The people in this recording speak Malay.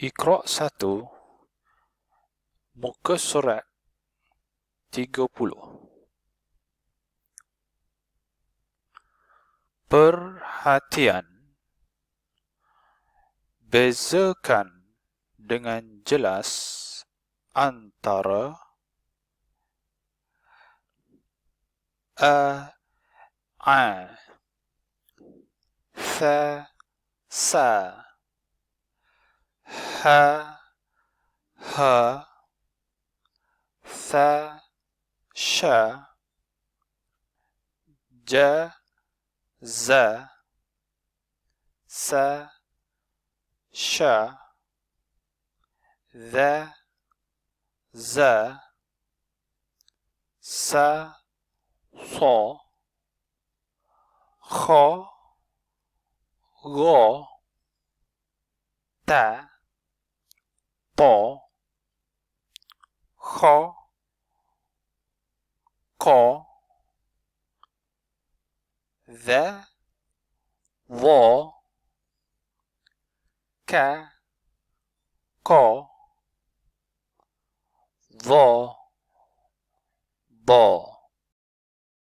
Iqra 1, Muka Surat 30. Perhatian. Bezakan dengan jelas antara a, sa, ha, sha, za, sha, za, so, go, to, ko, wo, ka, ko, vo, bo.